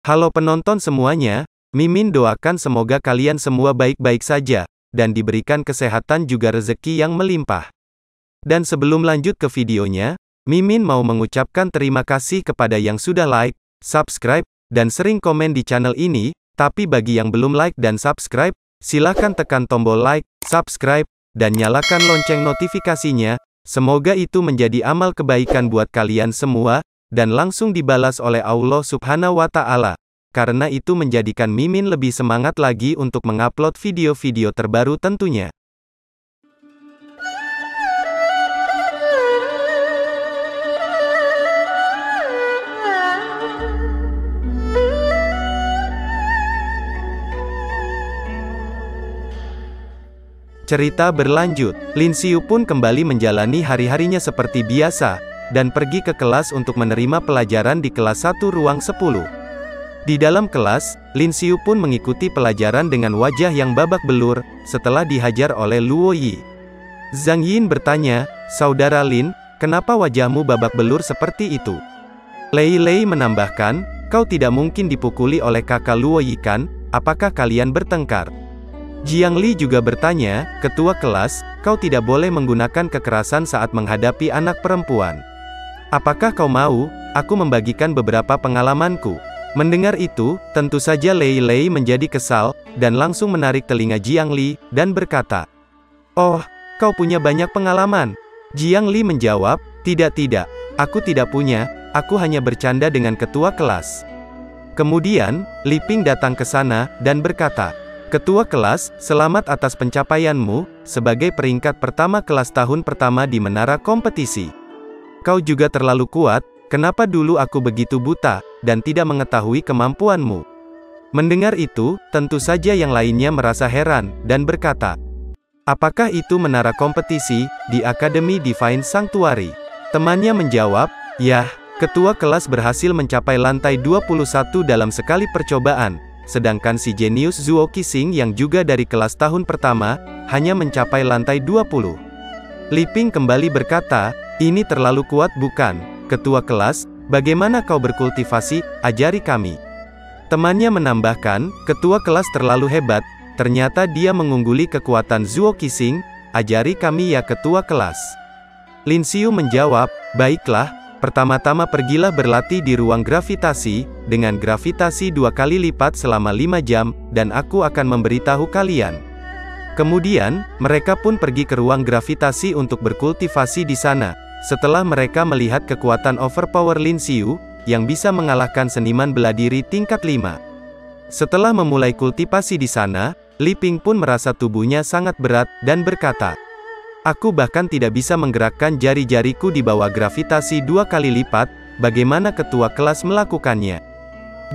Halo penonton semuanya, Mimin doakan semoga kalian semua baik-baik saja, dan diberikan kesehatan juga rezeki yang melimpah. Dan sebelum lanjut ke videonya, Mimin mau mengucapkan terima kasih kepada yang sudah like, subscribe, dan sering komen di channel ini, tapi bagi yang belum like dan subscribe, silahkan tekan tombol like, subscribe, dan nyalakan lonceng notifikasinya, semoga itu menjadi amal kebaikan buat kalian semua, dan langsung dibalas oleh Allah Subhanahu wa Ta'ala. Karena itu menjadikan Mimin lebih semangat lagi untuk mengupload video-video terbaru tentunya. Cerita berlanjut, Lin Xiu pun kembali menjalani hari-harinya seperti biasa, dan pergi ke kelas untuk menerima pelajaran di kelas 1 ruang 10. Di dalam kelas, Lin Xiu pun mengikuti pelajaran dengan wajah yang babak belur, setelah dihajar oleh Luo Yi. Zhang Yin bertanya, "Saudara Lin, kenapa wajahmu babak belur seperti itu?" Lei Lei menambahkan, "Kau tidak mungkin dipukuli oleh kakak Luo Yi kan? Apakah kalian bertengkar?" Jiang Li juga bertanya, "Ketua kelas, kau tidak boleh menggunakan kekerasan saat menghadapi anak perempuan. Apakah kau mau, aku membagikan beberapa pengalamanku?" Mendengar itu, tentu saja Lei Lei menjadi kesal, dan langsung menarik telinga Jiang Li, dan berkata, "Oh, kau punya banyak pengalaman." Jiang Li menjawab, Tidak, aku tidak punya, aku hanya bercanda dengan ketua kelas." Kemudian, Li Ping datang ke sana, dan berkata, "Ketua kelas, selamat atas pencapaianmu, sebagai peringkat pertama kelas tahun pertama di menara kompetisi. Kau juga terlalu kuat, kenapa dulu aku begitu buta, dan tidak mengetahui kemampuanmu?" Mendengar itu, tentu saja yang lainnya merasa heran, dan berkata, "Apakah itu menara kompetisi, di Akademi Divine Sanctuary?" Temannya menjawab, "Yah, ketua kelas berhasil mencapai lantai 21 dalam sekali percobaan, sedangkan si jenius Zuo Qixing yang juga dari kelas tahun pertama, hanya mencapai lantai 20. Li Ping kembali berkata, "Ini terlalu kuat bukan? Ketua kelas, bagaimana kau berkultivasi, ajari kami." Temannya menambahkan, "Ketua kelas terlalu hebat, ternyata dia mengungguli kekuatan Zuo Qixing, ajari kami ya ketua kelas." Lin Xiu menjawab, "Baiklah, pertama-tama pergilah berlatih di ruang gravitasi, dengan gravitasi 2 kali lipat selama 5 jam, dan aku akan memberitahu kalian." Kemudian, mereka pun pergi ke ruang gravitasi untuk berkultivasi di sana. Setelah mereka melihat kekuatan overpower Lin Xiu, yang bisa mengalahkan seniman bela diri tingkat 5. Setelah memulai kultivasi di sana, Li Ping pun merasa tubuhnya sangat berat, dan berkata, "Aku bahkan tidak bisa menggerakkan jari-jariku di bawah gravitasi 2 kali lipat, bagaimana ketua kelas melakukannya?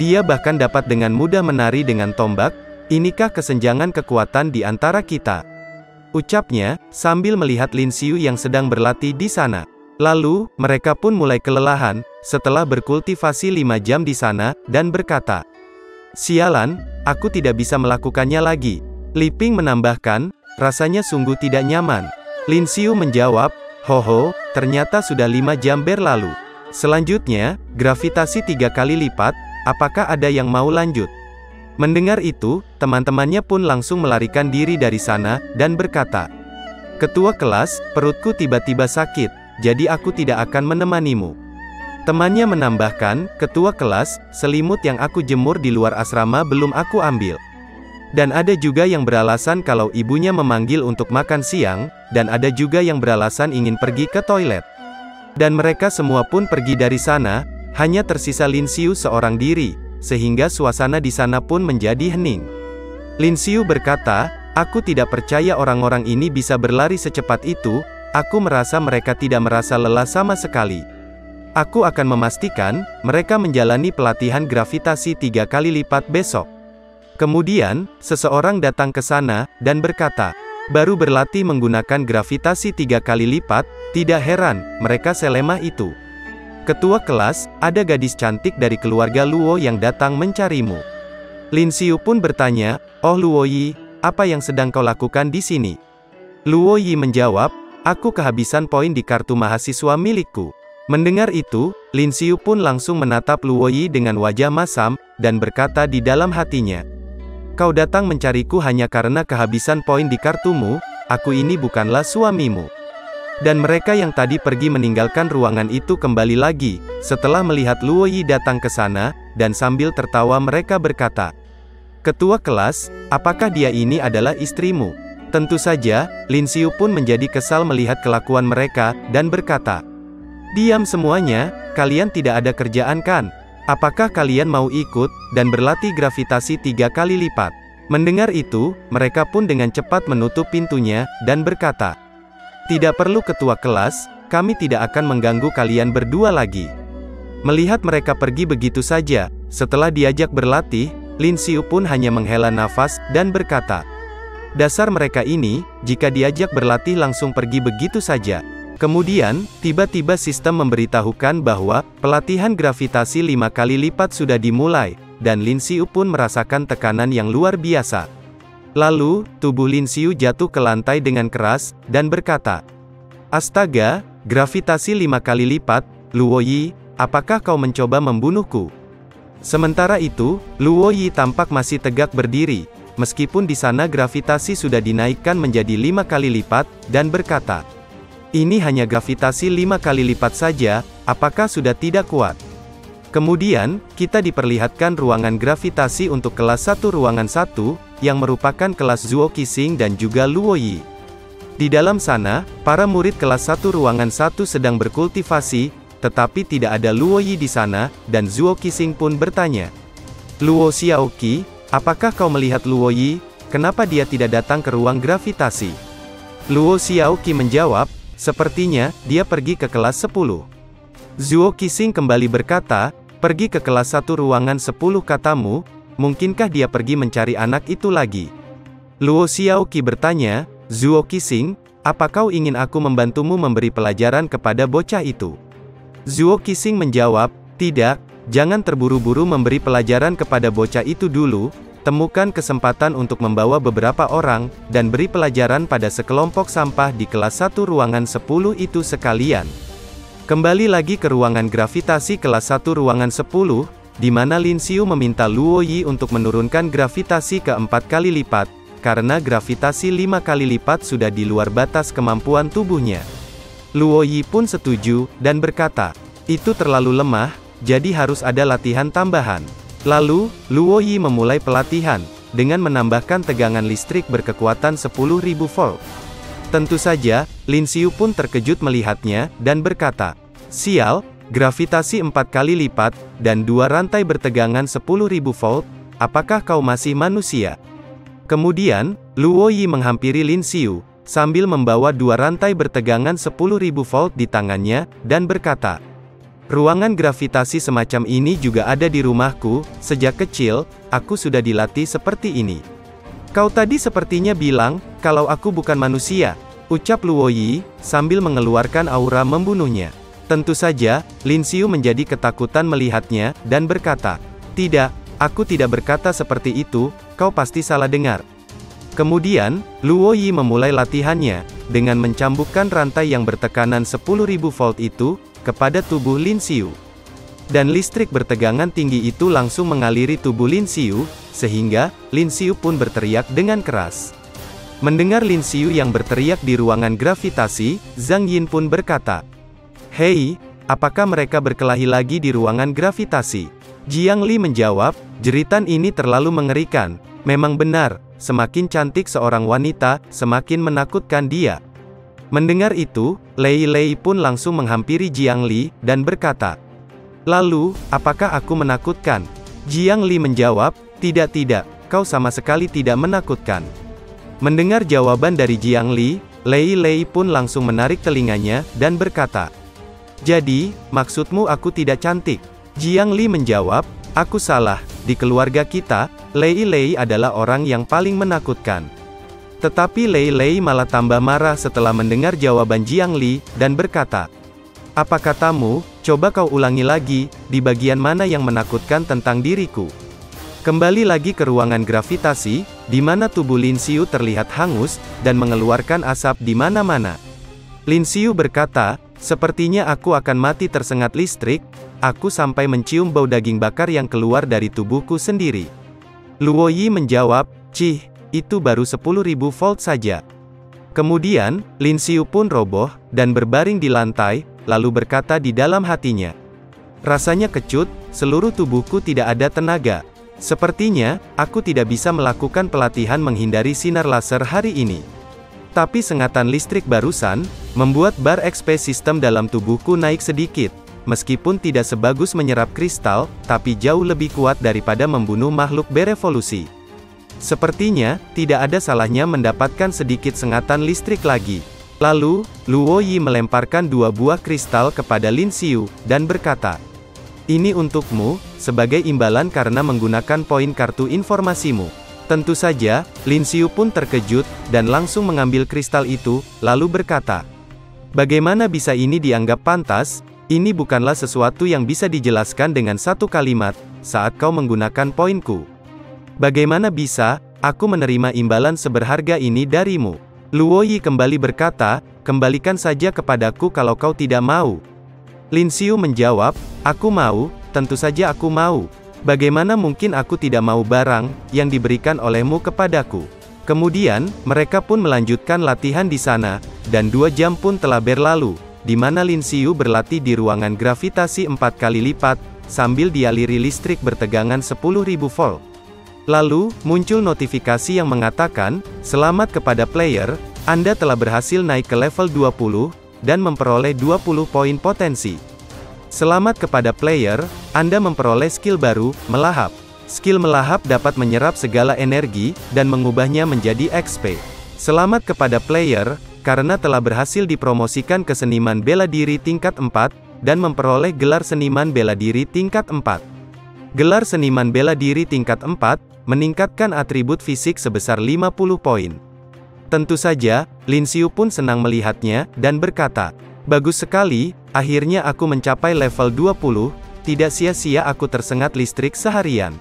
Dia bahkan dapat dengan mudah menari dengan tombak, inikah kesenjangan kekuatan di antara kita?" Ucapnya, sambil melihat Lin Xiu yang sedang berlatih di sana. Lalu, mereka pun mulai kelelahan, setelah berkultivasi 5 jam di sana, dan berkata, "Sialan, aku tidak bisa melakukannya lagi." Li Ping menambahkan, "Rasanya sungguh tidak nyaman." Lin Xiu menjawab, "Hoho, ternyata sudah 5 jam berlalu. Selanjutnya, gravitasi 3 kali lipat, apakah ada yang mau lanjut?" Mendengar itu, teman-temannya pun langsung melarikan diri dari sana, dan berkata, "Ketua kelas, perutku tiba-tiba sakit, jadi aku tidak akan menemanimu." Temannya menambahkan, "Ketua kelas, selimut yang aku jemur di luar asrama belum aku ambil." Dan ada juga yang beralasan kalau ibunya memanggil untuk makan siang, dan ada juga yang beralasan ingin pergi ke toilet. Dan mereka semua pun pergi dari sana, hanya tersisa Lin Xiu seorang diri, sehingga suasana di sana pun menjadi hening. Lin Xiu berkata, "Aku tidak percaya orang-orang ini bisa berlari secepat itu, aku merasa mereka tidak merasa lelah sama sekali. Aku akan memastikan, mereka menjalani pelatihan gravitasi 3 kali lipat besok." Kemudian, seseorang datang ke sana, dan berkata, "Baru berlatih menggunakan gravitasi 3 kali lipat, tidak heran, mereka selemah itu. Ketua kelas, ada gadis cantik dari keluarga Luo yang datang mencarimu." Lin Xiu pun bertanya, "Oh Luo Yi, apa yang sedang kau lakukan di sini?" Luo Yi menjawab, "Aku kehabisan poin di kartu mahasiswa milikku." Mendengar itu, Lin Xiu pun langsung menatap Luo Yi dengan wajah masam, dan berkata di dalam hatinya, "Kau datang mencariku hanya karena kehabisan poin di kartumu, aku ini bukanlah suamimu." Dan mereka yang tadi pergi meninggalkan ruangan itu kembali lagi, setelah melihat Luo Yi datang ke sana, dan sambil tertawa mereka berkata, "Ketua kelas, apakah dia ini adalah istrimu?" Tentu saja, Lin Xiu pun menjadi kesal melihat kelakuan mereka, dan berkata, "Diam semuanya, kalian tidak ada kerjaan kan? Apakah kalian mau ikut, dan berlatih gravitasi 3 kali lipat?" Mendengar itu, mereka pun dengan cepat menutup pintunya, dan berkata, "Tidak perlu ketua kelas, kami tidak akan mengganggu kalian berdua lagi." Melihat mereka pergi begitu saja, setelah diajak berlatih, Lin Xiu pun hanya menghela nafas, dan berkata, "Dasar mereka ini, jika diajak berlatih langsung pergi begitu saja." Kemudian, tiba-tiba sistem memberitahukan bahwa, pelatihan gravitasi 5 kali lipat sudah dimulai, dan Lin Xiu pun merasakan tekanan yang luar biasa. Lalu, tubuh Lin Xiu jatuh ke lantai dengan keras, dan berkata, "Astaga, gravitasi 5 kali lipat, Luo Yi, apakah kau mencoba membunuhku?" Sementara itu, Luo Yi tampak masih tegak berdiri, meskipun di sana gravitasi sudah dinaikkan menjadi 5 kali lipat, dan berkata, "Ini hanya gravitasi 5 kali lipat saja, apakah sudah tidak kuat?" Kemudian, kita diperlihatkan ruangan gravitasi untuk kelas 1 ruangan 1, yang merupakan kelas Zuo Qixing dan juga Luo Yi. Di dalam sana, para murid kelas 1 ruangan 1 sedang berkultivasi, tetapi tidak ada Luo Yi di sana, dan Zuo Qixing pun bertanya, "Luo Xiaoqi, apakah kau melihat Luo Yi? Kenapa dia tidak datang ke ruang gravitasi?" Luo Xiaoqi menjawab, "Sepertinya, dia pergi ke kelas 10. Zuo Qixing kembali berkata, "Pergi ke kelas 1 ruangan 10 katamu, mungkinkah dia pergi mencari anak itu lagi?" Luo Xiaoqi bertanya, "Zuo Qixing, apa kau ingin aku membantumu memberi pelajaran kepada bocah itu?" Zuo Qixing menjawab, "Tidak, jangan terburu-buru memberi pelajaran kepada bocah itu dulu, temukan kesempatan untuk membawa beberapa orang, dan beri pelajaran pada sekelompok sampah di kelas 1 ruangan 10 itu sekalian." Kembali lagi ke ruangan gravitasi kelas 1 ruangan 10, di mana Lin Xiu meminta Luo Yi untuk menurunkan gravitasi ke 4 kali lipat, karena gravitasi 5 kali lipat sudah di luar batas kemampuan tubuhnya. Luo Yi pun setuju, dan berkata, "Itu terlalu lemah, jadi harus ada latihan tambahan." Lalu, Luo Yi memulai pelatihan, dengan menambahkan tegangan listrik berkekuatan 10.000 volt. Tentu saja, Lin Xiu pun terkejut melihatnya, dan berkata, "Sial, gravitasi 4 kali lipat, dan 2 rantai bertegangan 10.000 volt, apakah kau masih manusia?" Kemudian, Luo Yi menghampiri Lin Xiu, sambil membawa 2 rantai bertegangan 10.000 volt di tangannya, dan berkata, "Ruangan gravitasi semacam ini juga ada di rumahku, sejak kecil, aku sudah dilatih seperti ini." "Kau tadi sepertinya bilang, kalau aku bukan manusia," ucap Luo Yi, sambil mengeluarkan aura membunuhnya. Tentu saja, Lin Xiu menjadi ketakutan melihatnya, dan berkata, "Tidak, aku tidak berkata seperti itu, kau pasti salah dengar." Kemudian, Luo Yi memulai latihannya, dengan mencambukkan rantai yang bertekanan 10.000 volt itu, kepada tubuh Lin Xiu. Dan listrik bertegangan tinggi itu langsung mengaliri tubuh Lin Xiu, sehingga, Lin Xiu pun berteriak dengan keras. Mendengar Lin Xiu yang berteriak di ruangan gravitasi, Zhang Yin pun berkata, "Hei, apakah mereka berkelahi lagi di ruangan gravitasi?" Jiang Li menjawab, "Jeritan ini terlalu mengerikan. Memang benar, semakin cantik seorang wanita, semakin menakutkan dia." Mendengar itu, Lei Lei pun langsung menghampiri Jiang Li, dan berkata, "Lalu, apakah aku menakutkan?" Jiang Li menjawab, "Tidak, kau sama sekali tidak menakutkan." Mendengar jawaban dari Jiang Li, Lei Lei pun langsung menarik telinganya, dan berkata, "Jadi, maksudmu aku tidak cantik?" Jiang Li menjawab, "Aku salah, di keluarga kita, Lei Lei adalah orang yang paling menakutkan." Tetapi Lei Lei malah tambah marah setelah mendengar jawaban Jiang Li, dan berkata, "Apa katamu, coba kau ulangi lagi, di bagian mana yang menakutkan tentang diriku?" Kembali lagi ke ruangan gravitasi, di mana tubuh Lin Xiu terlihat hangus, dan mengeluarkan asap di mana-mana. Lin Xiu berkata, Sepertinya aku akan mati tersengat listrik, aku sampai mencium bau daging bakar yang keluar dari tubuhku sendiri. Luoyi menjawab, "Cih, itu baru 10.000 volt saja." Kemudian, Lin Xiu pun roboh, dan berbaring di lantai, lalu berkata di dalam hatinya, "Rasanya kecut, seluruh tubuhku tidak ada tenaga. Sepertinya, aku tidak bisa melakukan pelatihan menghindari sinar laser hari ini." Tapi sengatan listrik barusan, membuat bar XP sistem dalam tubuhku naik sedikit. Meskipun tidak sebagus menyerap kristal, tapi jauh lebih kuat daripada membunuh makhluk berevolusi. Sepertinya, tidak ada salahnya mendapatkan sedikit sengatan listrik lagi. Lalu, Luoyi melemparkan 2 buah kristal kepada Lin Xiu, dan berkata, "Ini untukmu, sebagai imbalan karena menggunakan poin kartu informasimu." Tentu saja, Lin Xiu pun terkejut, dan langsung mengambil kristal itu, lalu berkata, "Bagaimana bisa ini dianggap pantas? Ini bukanlah sesuatu yang bisa dijelaskan dengan satu kalimat, saat kau menggunakan poinku. Bagaimana bisa, aku menerima imbalan seberharga ini darimu?" Luoyi kembali berkata, "Kembalikan saja kepadaku kalau kau tidak mau." Lin Xiu menjawab, "Aku mau, tentu saja aku mau. Bagaimana mungkin aku tidak mau barang yang diberikan olehmu kepadaku?" Kemudian, mereka pun melanjutkan latihan di sana, dan 2 jam pun telah berlalu, di mana Lin Xiu berlatih di ruangan gravitasi 4 kali lipat, sambil dialiri listrik bertegangan 10.000 volt. Lalu, muncul notifikasi yang mengatakan, "Selamat kepada player, Anda telah berhasil naik ke level 20, dan memperoleh 20 poin potensi. Selamat kepada player, Anda memperoleh skill baru, melahap. Skill melahap dapat menyerap segala energi, dan mengubahnya menjadi XP. Selamat kepada player, karena telah berhasil dipromosikan ke seniman bela diri tingkat 4, dan memperoleh gelar seniman bela diri tingkat 4. Gelar seniman bela diri tingkat 4, meningkatkan atribut fisik sebesar 50 poin. Tentu saja, Lin Xiu pun senang melihatnya, dan berkata, "Bagus sekali, akhirnya aku mencapai level 20, tidak sia-sia aku tersengat listrik seharian."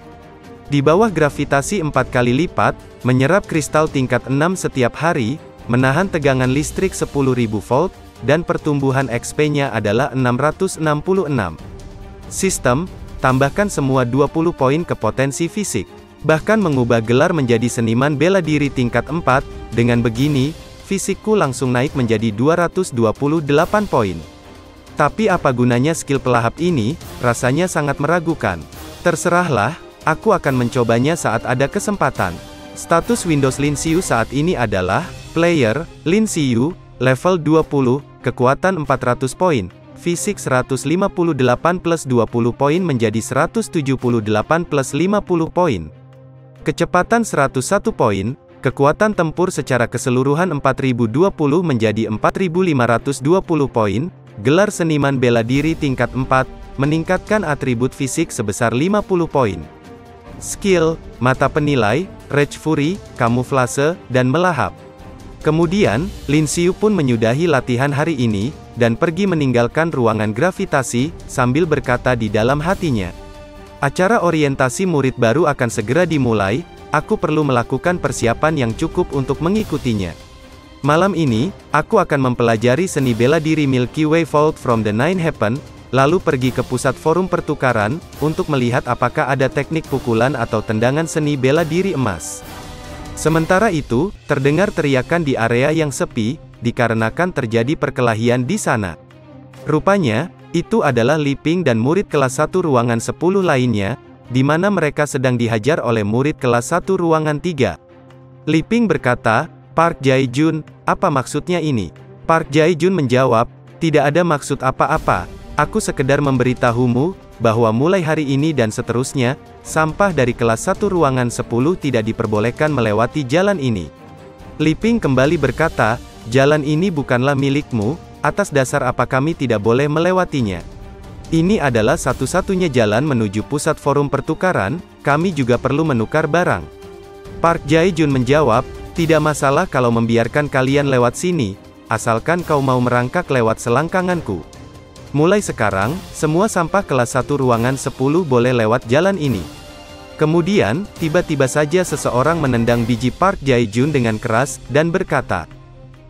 Di bawah gravitasi 4 kali lipat, menyerap kristal tingkat 6 setiap hari, menahan tegangan listrik 10.000 volt, dan pertumbuhan XP-nya adalah 666. Sistem, tambahkan semua 20 poin ke potensi fisik. Bahkan mengubah gelar menjadi seniman bela diri tingkat 4, dengan begini, fisikku langsung naik menjadi 228 poin. Tapi apa gunanya skill pelahap ini? Rasanya sangat meragukan. Terserahlah, aku akan mencobanya saat ada kesempatan. Status Windows Lin Xiu saat ini adalah, Player, Lin Xiu, level 20, kekuatan 400 poin, fisik 158 plus 20 poin menjadi 178 plus 50 poin. Kecepatan 101 poin, kekuatan tempur secara keseluruhan 4020 menjadi 4520 poin, gelar seniman bela diri tingkat 4, meningkatkan atribut fisik sebesar 50 poin. Skill, mata penilai, Rage Fury, kamuflase, dan melahap. Kemudian, Lin Xiu pun menyudahi latihan hari ini, dan pergi meninggalkan ruangan gravitasi, sambil berkata di dalam hatinya, "Acara orientasi murid baru akan segera dimulai, aku perlu melakukan persiapan yang cukup untuk mengikutinya. Malam ini, aku akan mempelajari seni bela diri Milky Way Vault from the Nine Heaven, lalu pergi ke pusat forum pertukaran, untuk melihat apakah ada teknik pukulan atau tendangan seni bela diri emas." Sementara itu, terdengar teriakan di area yang sepi, dikarenakan terjadi perkelahian di sana. Rupanya, itu adalah Li Ping dan murid kelas 1 ruangan 10 lainnya, di mana mereka sedang dihajar oleh murid kelas 1 ruangan 3. Li Ping berkata, "Park Jae-jun, apa maksudnya ini?" Park Jae-jun menjawab, "Tidak ada maksud apa-apa, aku sekedar memberitahumu, bahwa mulai hari ini dan seterusnya, sampah dari kelas 1 ruangan 10 tidak diperbolehkan melewati jalan ini." Li Ping kembali berkata, "Jalan ini bukanlah milikmu, atas dasar apa kami tidak boleh melewatinya? Ini adalah satu-satunya jalan menuju pusat forum pertukaran, kami juga perlu menukar barang." Park Jae-jun menjawab, "Tidak masalah kalau membiarkan kalian lewat sini, asalkan kau mau merangkak lewat selangkanganku. Mulai sekarang, semua sampah kelas 1 ruangan 10 boleh lewat jalan ini." Kemudian, tiba-tiba saja seseorang menendang biji Park Jae-jun dengan keras, dan berkata,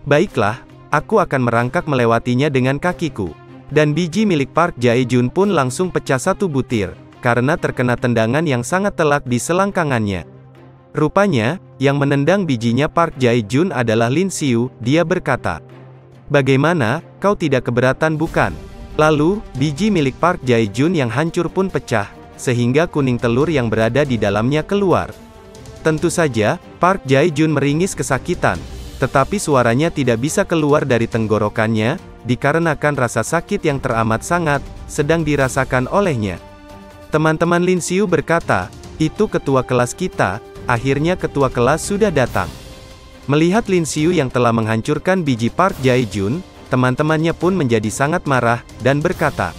"Baiklah, aku akan merangkak melewatinya dengan kakiku. Dan biji milik Park Jae-jun pun langsung pecah satu butir, karena terkena tendangan yang sangat telak di selangkangannya. Rupanya, yang menendang bijinya Park Jae-jun adalah Lin Xiu. Dia berkata, "Bagaimana, kau tidak keberatan bukan?" Lalu, biji milik Park Jae-jun yang hancur pun pecah, sehingga kuning telur yang berada di dalamnya keluar. Tentu saja, Park Jae-jun meringis kesakitan, tetapi suaranya tidak bisa keluar dari tenggorokannya, dikarenakan rasa sakit yang teramat sangat, sedang dirasakan olehnya. Teman-teman Lin Xiu berkata, "Itu ketua kelas kita." Akhirnya ketua kelas sudah datang. Melihat Lin Xiu yang telah menghancurkan biji Park Jae-jun, teman-temannya pun menjadi sangat marah, dan berkata,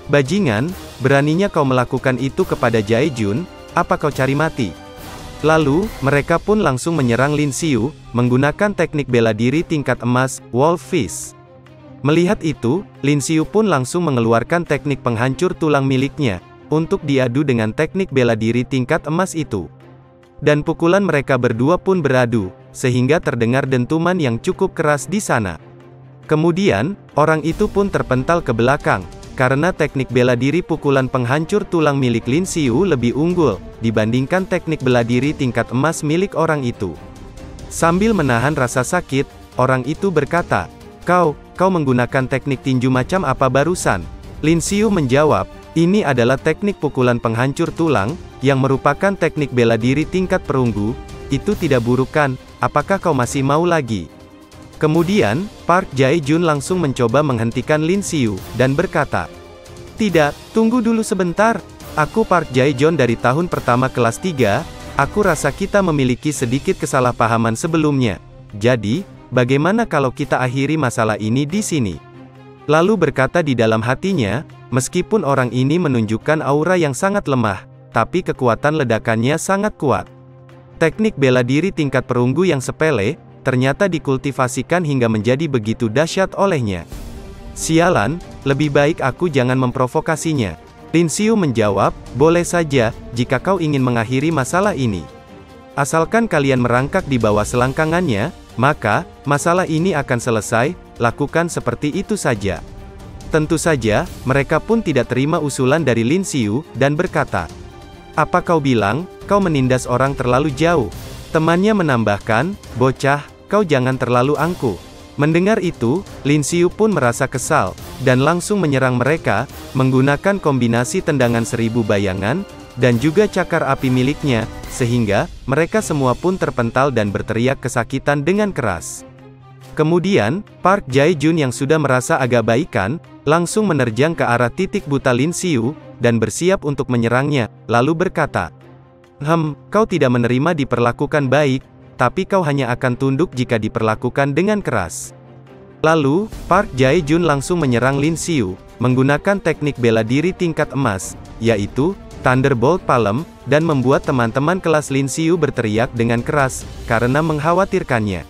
"Bajingan, beraninya kau melakukan itu kepada Jae-jun, apa kau cari mati?" Lalu, mereka pun langsung menyerang Lin Xiu, menggunakan teknik bela diri tingkat emas, Wolf Fist. Melihat itu, Lin Xiu pun langsung mengeluarkan teknik penghancur tulang miliknya, untuk diadu dengan teknik bela diri tingkat emas itu. Dan pukulan mereka berdua pun beradu, sehingga terdengar dentuman yang cukup keras di sana. Kemudian, orang itu pun terpental ke belakang, karena teknik bela diri pukulan penghancur tulang milik Lin Xiu lebih unggul, dibandingkan teknik bela diri tingkat emas milik orang itu. Sambil menahan rasa sakit, orang itu berkata, Kau menggunakan teknik tinju macam apa barusan?" Lin Xiu menjawab, "Ini adalah teknik pukulan penghancur tulang, yang merupakan teknik bela diri tingkat perunggu. Itu tidak buruk kan, apakah kau masih mau lagi?" Kemudian, Park Jae-jun langsung mencoba menghentikan Lin Xiu, dan berkata, "Tidak, tunggu dulu sebentar. Aku Park Jae-jun dari tahun pertama kelas 3, aku rasa kita memiliki sedikit kesalahpahaman sebelumnya. Jadi, bagaimana kalau kita akhiri masalah ini di sini?" Lalu berkata di dalam hatinya, meskipun orang ini menunjukkan aura yang sangat lemah, tapi kekuatan ledakannya sangat kuat. Teknik bela diri tingkat perunggu yang sepele, ternyata dikultivasikan hingga menjadi begitu dahsyat olehnya. "Sialan, lebih baik aku jangan memprovokasinya." Lin Xiu menjawab, "Boleh saja, jika kau ingin mengakhiri masalah ini. Asalkan kalian merangkak di bawah selangkangannya, maka, masalah ini akan selesai, lakukan seperti itu saja." Tentu saja, mereka pun tidak terima usulan dari Lin Xiu, dan berkata, "Apa kau bilang, kau menindas orang terlalu jauh?" Temannya menambahkan, "Bocah, kau jangan terlalu angkuh." Mendengar itu, Lin Xiu pun merasa kesal, dan langsung menyerang mereka, menggunakan kombinasi tendangan 1000 bayangan, dan juga cakar api miliknya, sehingga, mereka semua pun terpental dan berteriak kesakitan dengan keras. Kemudian, Park Jae-jun yang sudah merasa agak baikan, langsung menerjang ke arah titik buta Lin Xiu, dan bersiap untuk menyerangnya, lalu berkata, Kau tidak menerima diperlakukan baik, tapi kau hanya akan tunduk jika diperlakukan dengan keras." Lalu, Park Jae-jun langsung menyerang Lin Xiu, menggunakan teknik bela diri tingkat emas, yaitu, Thunderbolt Palm, dan membuat teman-teman kelas Lin Xiu berteriak dengan keras, karena mengkhawatirkannya.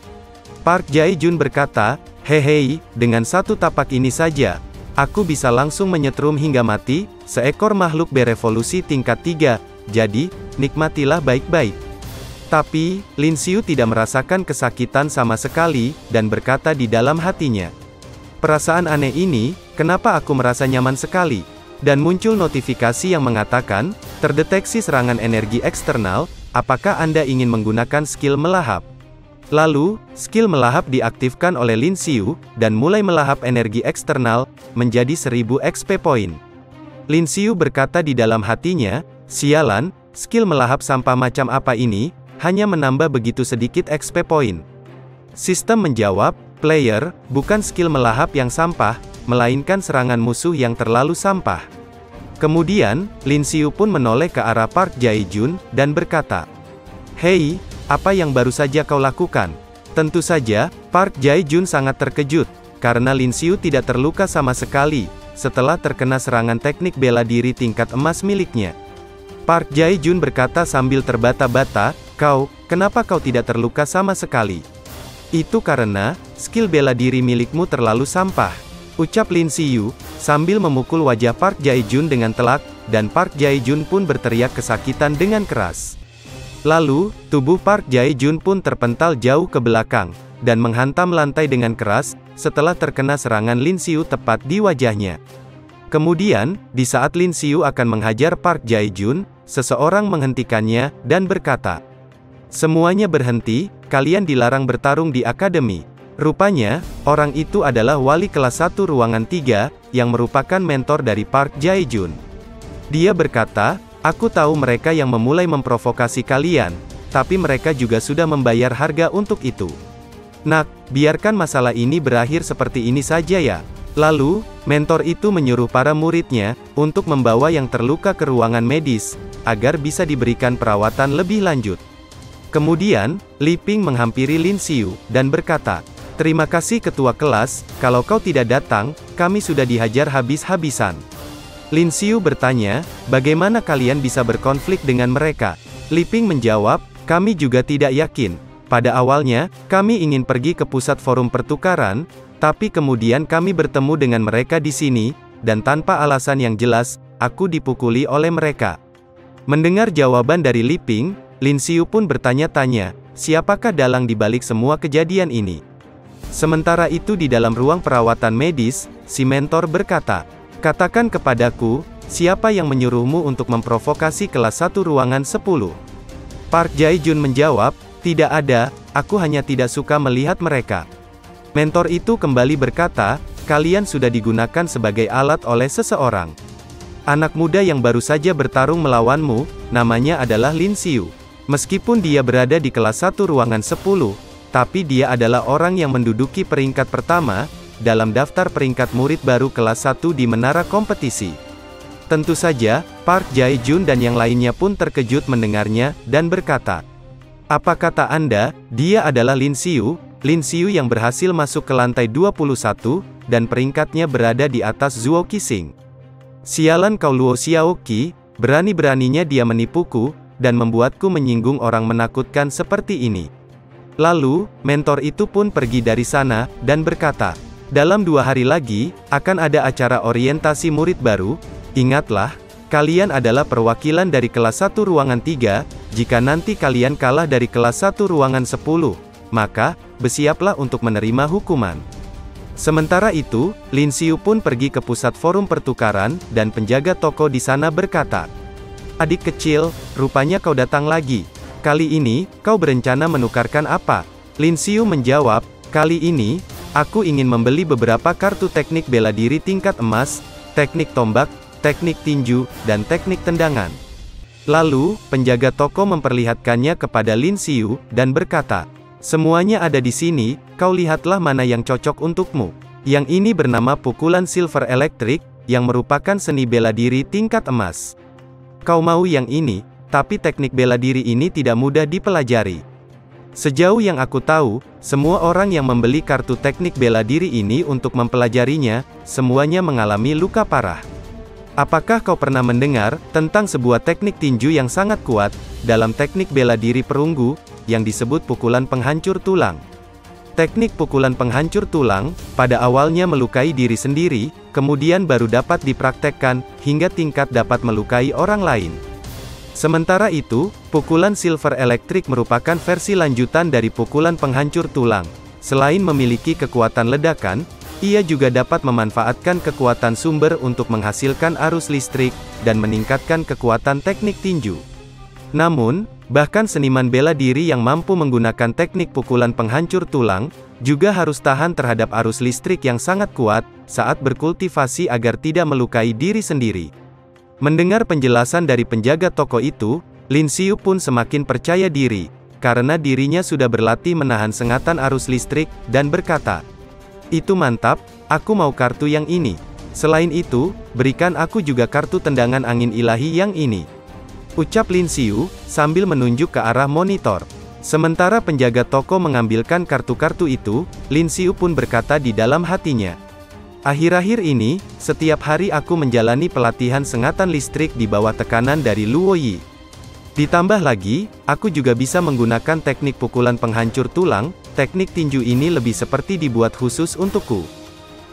Park Jae-jun berkata, "Hei, dengan satu tapak ini saja, aku bisa langsung menyetrum hingga mati, seekor makhluk berevolusi tingkat 3, jadi, nikmatilah baik-baik." Tapi, Lin Xiu tidak merasakan kesakitan sama sekali, dan berkata di dalam hatinya, "Perasaan aneh ini, kenapa aku merasa nyaman sekali?" Dan muncul notifikasi yang mengatakan, "Terdeteksi serangan energi eksternal, apakah Anda ingin menggunakan skill melahap?" Lalu, skill melahap diaktifkan oleh Lin Xiu, dan mulai melahap energi eksternal, menjadi 1000 XP point. Lin Xiu berkata di dalam hatinya, "Sialan, skill melahap sampah macam apa ini, hanya menambah begitu sedikit XP point." Sistem menjawab, "Player, bukan skill melahap yang sampah, melainkan serangan musuh yang terlalu sampah." Kemudian, Lin Xiu pun menoleh ke arah Park Jae-jun, dan berkata, "Hei, apa yang baru saja kau lakukan?" Tentu saja, Park Jae-jun sangat terkejut, karena Lin Xiu tidak terluka sama sekali, setelah terkena serangan teknik bela diri tingkat emas miliknya. Park Jae-jun berkata sambil terbata-bata, Kenapa kau tidak terluka sama sekali?" "Itu karena, skill bela diri milikmu terlalu sampah," ucap Lin Xiu, sambil memukul wajah Park Jae-jun dengan telak, dan Park Jae-jun pun berteriak kesakitan dengan keras. Lalu, tubuh Park Jae-jun pun terpental jauh ke belakang, dan menghantam lantai dengan keras, setelah terkena serangan Lin Xiu tepat di wajahnya. Kemudian, di saat Lin Xiu akan menghajar Park Jae-jun, seseorang menghentikannya, dan berkata, "Semuanya berhenti, kalian dilarang bertarung di akademi." Rupanya, orang itu adalah wali kelas 1 ruangan 3, yang merupakan mentor dari Park Jae-jun. Dia berkata, "Aku tahu mereka yang memulai memprovokasi kalian, tapi mereka juga sudah membayar harga untuk itu. Nak, biarkan masalah ini berakhir seperti ini saja ya." Lalu, mentor itu menyuruh para muridnya, untuk membawa yang terluka ke ruangan medis, agar bisa diberikan perawatan lebih lanjut. Kemudian, Li Ping menghampiri Lin Xiu, dan berkata, "Terima kasih ketua kelas, kalau kau tidak datang, kami sudah dihajar habis-habisan." Lin Xiu bertanya, "Bagaimana kalian bisa berkonflik dengan mereka?" Li Ping menjawab, "Kami juga tidak yakin. Pada awalnya, kami ingin pergi ke pusat forum pertukaran, tapi kemudian kami bertemu dengan mereka di sini, dan tanpa alasan yang jelas, aku dipukuli oleh mereka." Mendengar jawaban dari Li Ping, Lin Xiu pun bertanya-tanya, siapakah dalang di balik semua kejadian ini? Sementara itu di dalam ruang perawatan medis, si mentor berkata, "Katakan kepadaku, siapa yang menyuruhmu untuk memprovokasi kelas 1 ruangan 10? Park Jae-jun menjawab, "Tidak ada, aku hanya tidak suka melihat mereka." Mentor itu kembali berkata, "Kalian sudah digunakan sebagai alat oleh seseorang. Anak muda yang baru saja bertarung melawanmu, namanya adalah Lin Xiu. Meskipun dia berada di kelas 1 ruangan 10, tapi dia adalah orang yang menduduki peringkat pertama, dalam daftar peringkat murid baru kelas 1 di menara kompetisi." Tentu saja, Park Jae-jun dan yang lainnya pun terkejut mendengarnya, dan berkata, "Apa kata Anda, dia adalah Lin Xiu? Lin Xiu yang berhasil masuk ke lantai 21, dan peringkatnya berada di atas Zuo Qixing. Sialan kau Luo Xiaoqi, berani-beraninya dia menipuku, dan membuatku menyinggung orang menakutkan seperti ini." Lalu, mentor itu pun pergi dari sana, dan berkata, "Dalam 2 hari lagi, akan ada acara orientasi murid baru. Ingatlah, kalian adalah perwakilan dari kelas 1 ruangan 3, jika nanti kalian kalah dari kelas 1 ruangan 10, maka, bersiaplah untuk menerima hukuman." Sementara itu, Lin Xiu pun pergi ke pusat forum pertukaran, dan penjaga toko di sana berkata, "Adik kecil, rupanya kau datang lagi. Kali ini, kau berencana menukarkan apa?" Lin Xiu menjawab, "Kali ini, aku ingin membeli beberapa kartu teknik bela diri tingkat emas, teknik tombak, teknik tinju, dan teknik tendangan." Lalu, penjaga toko memperlihatkannya kepada Lin Xiu, dan berkata, "Semuanya ada di sini, kau lihatlah mana yang cocok untukmu. Yang ini bernama pukulan Silver Electric, yang merupakan seni bela diri tingkat emas. Kau mau yang ini, tapi teknik bela diri ini tidak mudah dipelajari. Sejauh yang aku tahu, semua orang yang membeli kartu teknik bela diri ini untuk mempelajarinya, semuanya mengalami luka parah. Apakah kau pernah mendengar tentang sebuah teknik tinju yang sangat kuat, dalam teknik bela diri perunggu, yang disebut pukulan penghancur tulang? Teknik pukulan penghancur tulang, pada awalnya melukai diri sendiri, kemudian baru dapat dipraktekkan, hingga tingkat dapat melukai orang lain. Sementara itu, pukulan Silver Electric merupakan versi lanjutan dari pukulan penghancur tulang. Selain memiliki kekuatan ledakan, ia juga dapat memanfaatkan kekuatan sumber untuk menghasilkan arus listrik, dan meningkatkan kekuatan teknik tinju. Namun, bahkan seniman bela diri yang mampu menggunakan teknik pukulan penghancur tulang, juga harus tahan terhadap arus listrik yang sangat kuat, saat berkultivasi agar tidak melukai diri sendiri. Mendengar penjelasan dari penjaga toko itu, Lin Xiu pun semakin percaya diri, karena dirinya sudah berlatih menahan sengatan arus listrik, dan berkata, "Itu mantap, aku mau kartu yang ini. Selain itu, berikan aku juga kartu tendangan angin ilahi yang ini," ucap Lin Xiu, sambil menunjuk ke arah monitor. Sementara penjaga toko mengambilkan kartu-kartu itu, Lin Xiu pun berkata di dalam hatinya, "Akhir-akhir ini, setiap hari aku menjalani pelatihan sengatan listrik di bawah tekanan dari Luo Yi. Ditambah lagi, aku juga bisa menggunakan teknik pukulan penghancur tulang, teknik tinju ini lebih seperti dibuat khusus untukku."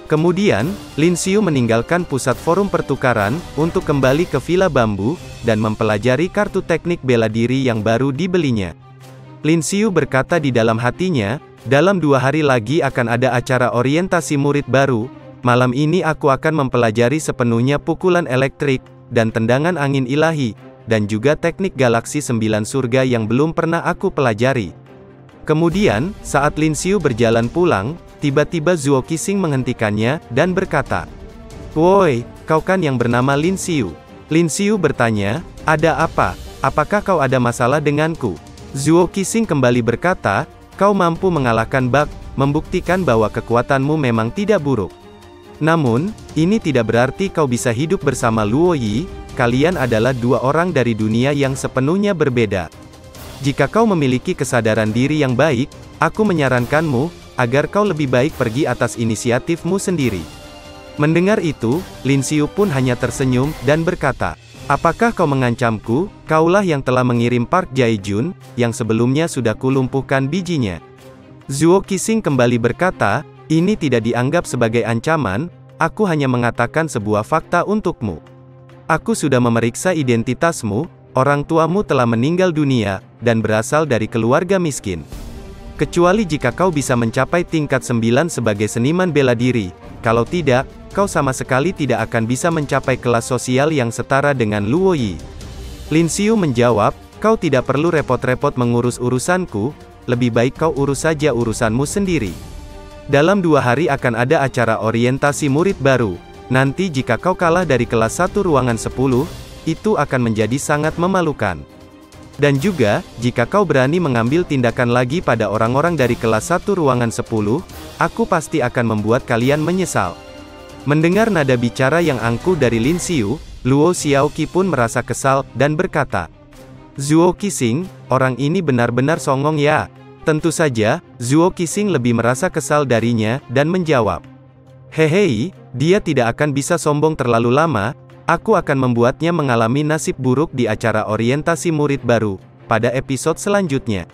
Kemudian, Lin Xiu meninggalkan pusat forum pertukaran, untuk kembali ke Villa Bambu, dan mempelajari kartu teknik bela diri yang baru dibelinya. Lin Xiu berkata di dalam hatinya, Dalam 2 hari lagi akan ada acara orientasi murid baru. Malam ini aku akan mempelajari sepenuhnya pukulan elektrik, dan tendangan angin ilahi, dan juga teknik galaksi 9 surga yang belum pernah aku pelajari. Kemudian, saat Lin Xiu berjalan pulang, tiba-tiba Zuo Qixing menghentikannya, dan berkata, "Woi, kau kan yang bernama Lin Xiu?" Lin Xiu bertanya, "Ada apa? Apakah kau ada masalah denganku?" Zuo Qixing kembali berkata, "Kau mampu mengalahkan bug, membuktikan bahwa kekuatanmu memang tidak buruk. Namun, ini tidak berarti kau bisa hidup bersama Luo Yi, kalian adalah 2 orang dari dunia yang sepenuhnya berbeda. Jika kau memiliki kesadaran diri yang baik, aku menyarankanmu, agar kau lebih baik pergi atas inisiatifmu sendiri." Mendengar itu, Lin Xiu pun hanya tersenyum, dan berkata, "Apakah kau mengancamku? Kaulah yang telah mengirim Park Jae-jun, yang sebelumnya sudah kulumpuhkan bijinya." Zuo Qixing kembali berkata, "Ini tidak dianggap sebagai ancaman, aku hanya mengatakan sebuah fakta untukmu. Aku sudah memeriksa identitasmu, orang tuamu telah meninggal dunia, dan berasal dari keluarga miskin. Kecuali jika kau bisa mencapai tingkat 9 sebagai seniman bela diri, kalau tidak, kau sama sekali tidak akan bisa mencapai kelas sosial yang setara dengan Luo Yi." Lin Xiu menjawab, "Kau tidak perlu repot-repot mengurus urusanku, lebih baik kau urus saja urusanmu sendiri. Dalam 2 hari akan ada acara orientasi murid baru. Nanti jika kau kalah dari kelas 1 ruangan 10, itu akan menjadi sangat memalukan. Dan juga, jika kau berani mengambil tindakan lagi pada orang-orang dari kelas 1 ruangan 10, aku pasti akan membuat kalian menyesal." Mendengar nada bicara yang angkuh dari Lin Xiu, Luo Xiaoqi pun merasa kesal, dan berkata, "Zuo Qixing, orang ini benar-benar songong ya." Tentu saja, Zuo Qixing lebih merasa kesal darinya, dan menjawab, "Hehe, dia tidak akan bisa sombong terlalu lama, aku akan membuatnya mengalami nasib buruk di acara orientasi murid baru, pada episode selanjutnya."